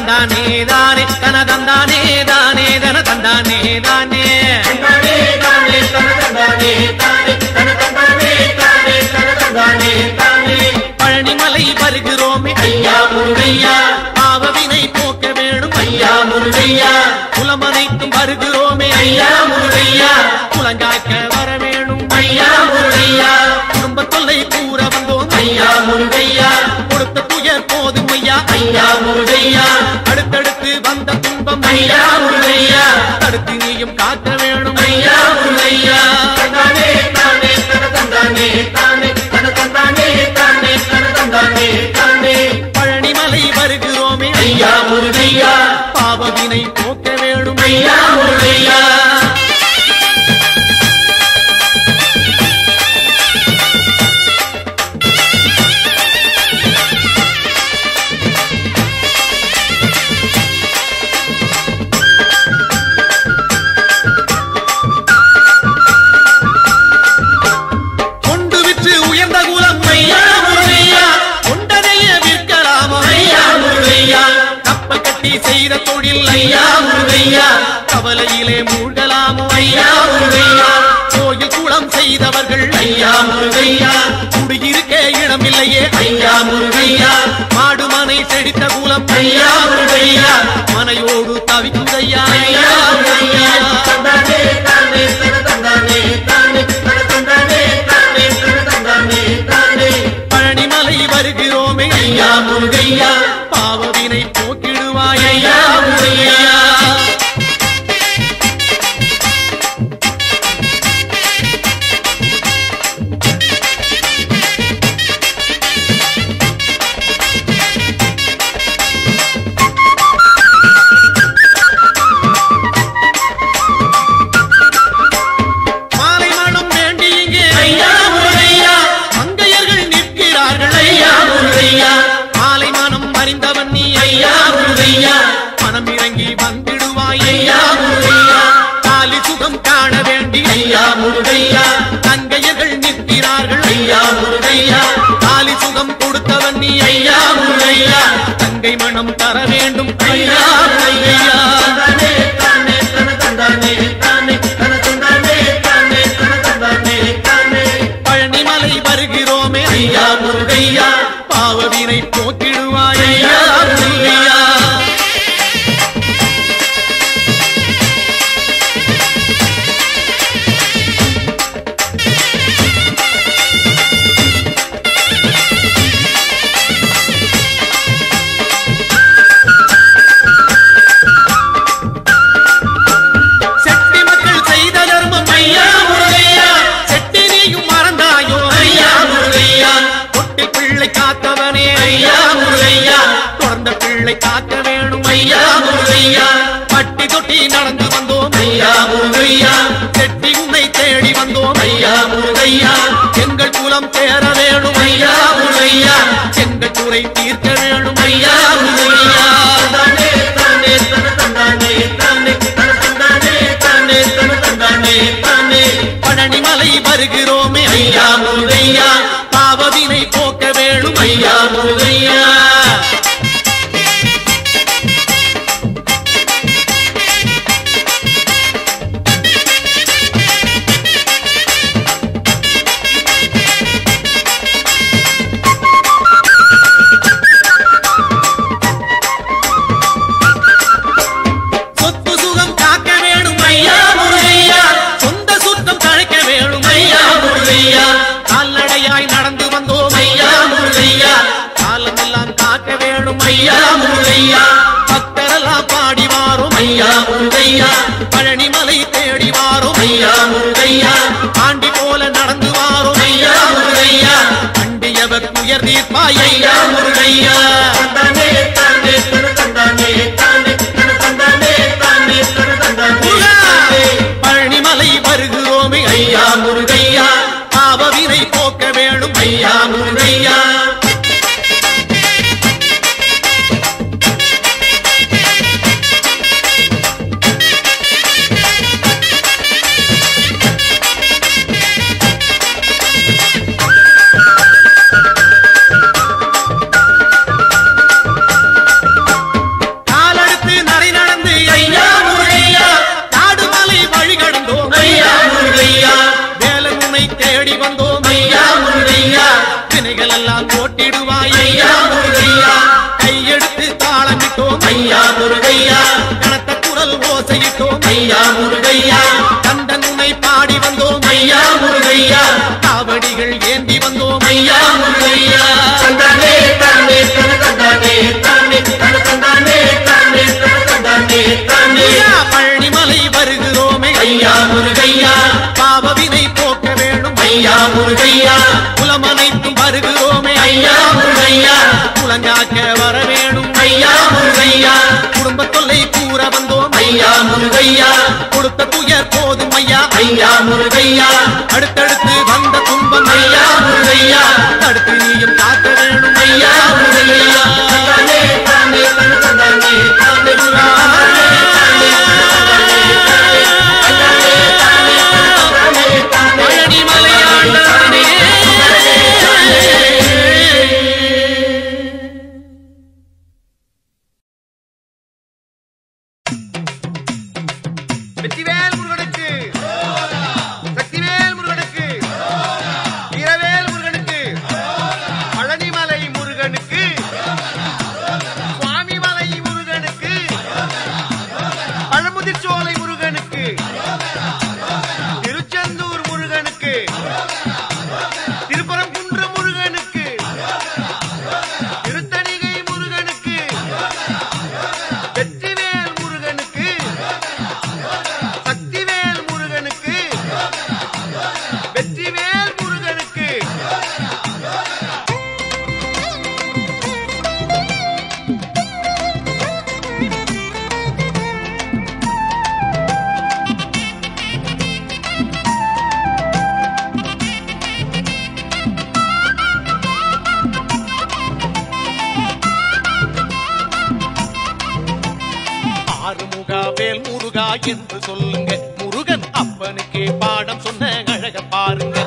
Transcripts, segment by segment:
தந்தானே தானே தன தந்தானே தானே தன தந்தானே தானே பழனிமலை வருகிறோமே ஐயா முருகையா பாவவினை போக்க வேணும் ஐயா முருகையா குலமனைக்கும் வருகிறோமே ஐயா முருகையா குலங்காக்க வர வேணும் ஐயா முருகையா குடும்ப தொல்லை கூற வந்தோம் ஐயா முருகையா கொடுத்த துயர் போதும் ஐயா ஐயா முருகையா அடுத்தடுத்து வந்த துன்பம் ஐயா முருகையா தடுத்து நீயும் காக்க வேணும் ஐயா முருகையா பழனிமலை வருகிறோமே ஐயா முருகையா பாவவினை போக்க வேணும் ஐயா முருகையா செய்த தொழில் ஐயா முருகையா கவலையிலே மூழ்கலாமோ ஐயா முருகையா கோயில் குளம் செய்தவர்கள் ஐயா முருகையா குடியிருக்க இடமில்லையே ஐயா முருகையா மாடுமனை செழித்த குலம் ஐயா முருகையா மனையோடு தவிக்குதையா ஐயா முருகையா பழனிமலை வருகிறோமே ஐயா முருகையா பாவவினை போக்கிடுவாய் ஐயா முருகையா மாலை மனம் வேண்டி இங்கே ஐயா முருகையா மங்கையர்கள் நிற்கிறார்கள் ஐயா முருகையா மாலை மனம் அறிந்தவன் நீ ஐயா முருகையா மனம் இறங்கி வந்திடுவாய் ஐயா முருகையா காலி சுகம் காண வேண்டி ஐயா முருகையா தங்கையர்கள் நிற்கிறார்கள் ஐயா முருகையா காலி சுகம் கொடுத்தவன் நீ ஐயா முருகையா தங்கை மனம் தர வேண்டும் ஐயா முருகையா பழனிமலை வருகிறோமே ஐயா முருகையா பாவவினை போக்கிடுவாய் ஐயா முருகையா செட்டி மக்கள் செய்த தர்மம் ஐயா முருகையா செட்டி நீயும் மறந்தாயோ ஐயா முருகையா தொட்டி பிள்ளை காத்தவனே ஐயா முருகையா தொடர்ந்த பிள்ளை காக்க வேணும் ஐயா முருகையா பட்டி தொட்டி நடந்து வந்தோம் ஐயா முருகையா செட்டி உன்னை தேடி வந்தோம் ஐயா முருகையா எங்கள் குலம் தேர வேணும் ஐயா முருகையா எங்கள் குறை தீர்க்க வேணும் ஐயா முருகையா பழனிமலை வருகிறோமே ஐயா முருகையா பாவவினை போக்க வேணும் ஐயா முருகையா சொத்து சுகம் காக்க வேணும் ஐயா முருகையா சொந்த சுத்தம் தழைக்க வேணும் ஐயா முருகையா கால்நடையாய் நடந்து வந்தோம் ஐயா முருகையா காலமெல்லாம் காக்க வேணும் ஐயா முருகையா பக்தரெல்லாம் பாடி வாரோம் ஐயா முருகையா பழனிமலை தேடி வாரோம் ஐயா முருகையா ஆண்டி போல நடந்து வாரோம் ஐயா முருகையா அண்டியவர் துயர் தீர்ப்பாய் ஐயா முருகையா பழனிமலை வருகிறோமே ஐயா முருகையா பாவவினை போக்க வேணும் ஐயா முருகையா தேடி வந்தோம் ஐயா முருகையா வினைகள் எல்லாம் போட்டிடுவாய் ஐயா முருகையா கையெடுத்து தாளமிட்டோம் ஐயா முருகையா கனத்த குரல் ஓசையிட்டோம் ஐயா முருகையா கந்தன் உன்னை பாடி வந்தோம் ஐயா முருகையா காவடிகள் ஏந்தி வந்தோம் ஐயா முருகையா தந்தானே தானே தந்தானே தானே தந்தானே தானே தந்தானே தானே பழனிமலை வருகிறோமே ஐயா முருகையா பாவவினை போக்க வேணும் ஐயா முருகையா குலமனைத்தும் வருகிறோமே ஐயா முருகையா குலங்காக்க வர வேணும் ஐயா முருகையா குடும்ப தொல்லை கூற வந்தோம் ஐயா முருகையா கொடுத்த துயர் போதும் ஐயா ஐயா முருகையா அடுத்தடுத்து வந்த துன்பம் ஐயா முருகையா அடுத்து நீயும் காக்க வேணும் ஐயா முருகையா தந்தானே தானே தந்தானே தானே பழனிமலை ஆண்டவனே வெற்றிவேல் முருகனுக்கு சக்திவேல் முருகனுக்கு வீரவேல் முருகனுக்கு பழனிமலை முருகனுக்கு சுவாமிமலை முருகனுக்கு பழமுதிர்ச்சோலை முருகனுக்கு திருச்செந்தூர் முருகனுக்கு திருப்பரங்குன்ற முருகனுக்கு திருத்தணிகை முருகனுக்கு வெற்றிவேல் முருகனுக்கு சக்திவேல் முருகனுக்கு வெற்றிவேல் முருகனுக்கு ஆறுமுகா வேல் முருகா என்று சொல்லுங்க முருகன் அப்பனுக்கே பாடம் சொன்ன அழக பாருங்க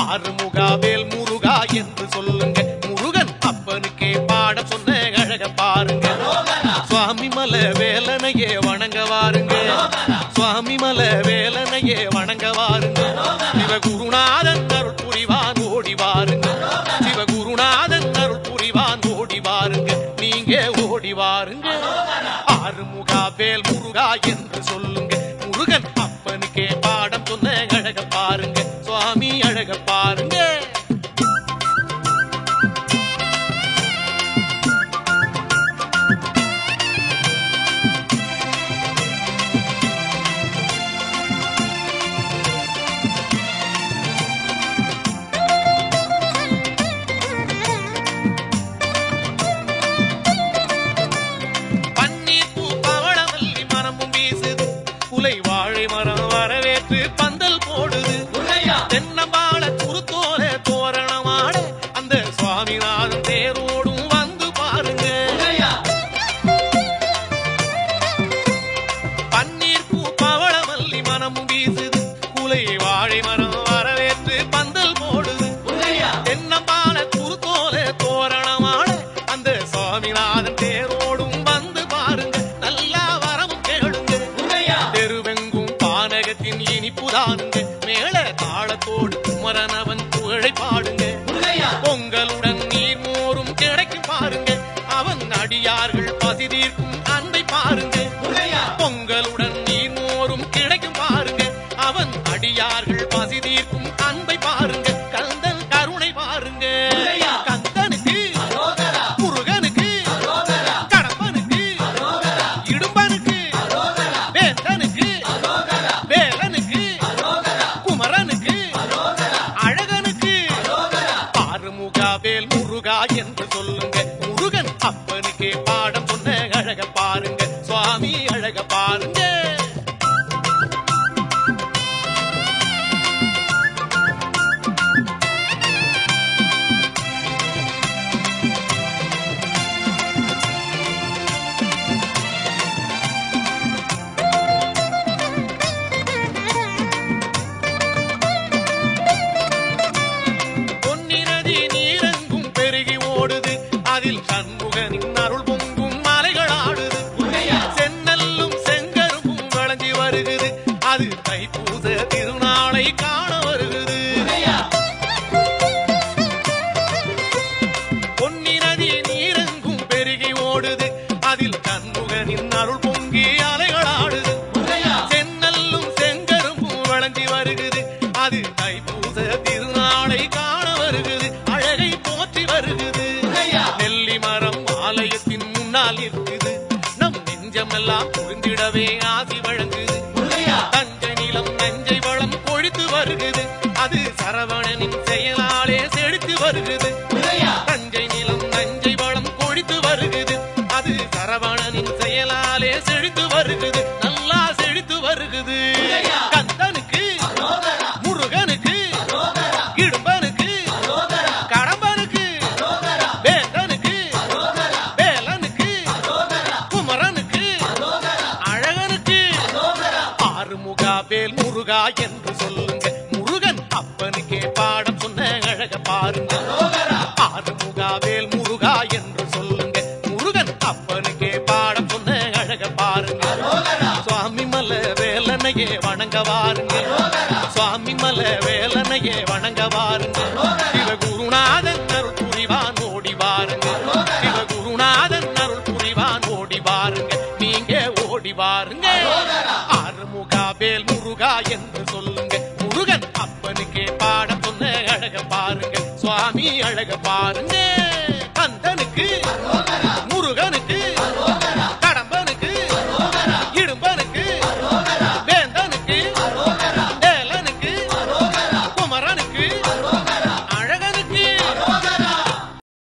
ஆறுமுகா வேல் முருகா என்று சொல்லுங்க முருகன் அப்பனுக்கே பாடம் சொன்ன அழக பாருங்க சுவாமி மல வேலனையே வணங்க வாருங்க சுவாமி மல வேலனையே வணங்க வாருங்க சிவகுருநாதன் அருள் புரிவான் ஓடி வாருங்க சிவகுருநாதன் அருள் புரிவான் ஓடி வாருங்க நீங்க ஓடி வாருங்க ஆறுமுகா வேல் முருகா என்று சொல்லுங்க முருகன் அப்பனுக்கே பாடம் சொன்ன அழக பாருங்க சுவாமி அழக பாருங்க பன்னீர் பூ பவளமல்லி மரமும் வீசுது குலை வாழை மரம் வரவேற்று பந்தல் போடுது தென்னம்பாள குருத்தோல தோரணமாட அந்த சுவாமிநாதன் தேரோடும் வந்து பாருங்க பன்னீர் பூ பவளமல்லி மரமும் வீசுது குலை வாழை மரம் வரவேற்று பந்தல் போடுது தென்னம்பாள குருத்தோல தோரணமாட அந்த சுவாமிநாதன் தேரோடும் வந்து பாருங்க நல்லா வரவும் கேளுங்க தெருவெங்கும் பானகத்தின் இனிப்புதானுங்க மேல தாளத்தோடு குமரனவன் புகழை பாடுங்க பொங்கலுடன் நீர் மோரும் கிடைக்கும் பாருங்க அவன் அடியார்கள் பசி தீர்க்கும் அன்பை பாருங்க பொங்கலுடன் நீர் மோரும் கிடைக்கும் பாருங்க அவன் அடியார்கள் பசி தீர்க்கும் அன்பை பாருங்க கந்தன் கருணை பாருங்க கந்தனுக்கு முருகனுக்கு கடம்பனுக்கு இடும்பனுக்கு வேந்தனுக்கு வேலனுக்கு குமரனுக்கு அழகனுக்கு ஆறுமுகா வேல் முருகா என்று சொல்லுங்க முருகன் அப்பனுக்கே பாடம் சொன்ன அழக பாருங்க சுவாமி அழக பாருங்க பொன்னி நதி நீரெங்கும் பெருகி ஓடுது எல்லாம் புரிந்திடவே ஆசி வழங்குது. தஞ்சை நிலம் நஞ்சை வளம் கொழித்து வருகுது. அது சரவணனின் செயலாலே செழித்து வருகுது. தஞ்சை நிலம் நஞ்சை வளம் கொழித்து வருகுது. அது சரவணனின் செயலாலே செழித்து வருகுது. நல்லா செழித்து வருகுது. கந்தனுக்கு முருகனுக்கு இடும்பனுக்கு கடம்பனுக்கு வேந்தனுக்கு வேலனுக்கு குமரனுக்கு அழகனுக்கு ஆறுமுகா வேல் முருகா என்று சொல்லுங்க. முருகன் அப்பனுக்கே பாடம் சொன்ன அழக பாருங்க. ஆறுமுகா வேல் முருகா என்று சொல்லுங்க. முருகன் அப்பனுக்கே பாடம் சொன்ன அழக பாருங்க. சுவாமி மலை வேலனையே வணங்க வாருங்க. சுவாமி மலை வேலனையே வணங்க வாருங்க. சிவகுருநாதன் அருள் புரிவான் ஓடி வாருங்க. சிவகுருநாதன் அருள் புரிவான் ஓடி வாருங்க. நீங்க ஓடி வாருங்க. ஆறுமுகா வேல் முருகா என்று சொல்லுங்க. முருகன் அப்பனுக்கே பாடம் சொன்ன அழக பாருங்க. சுவாமி அழக பாருங்க.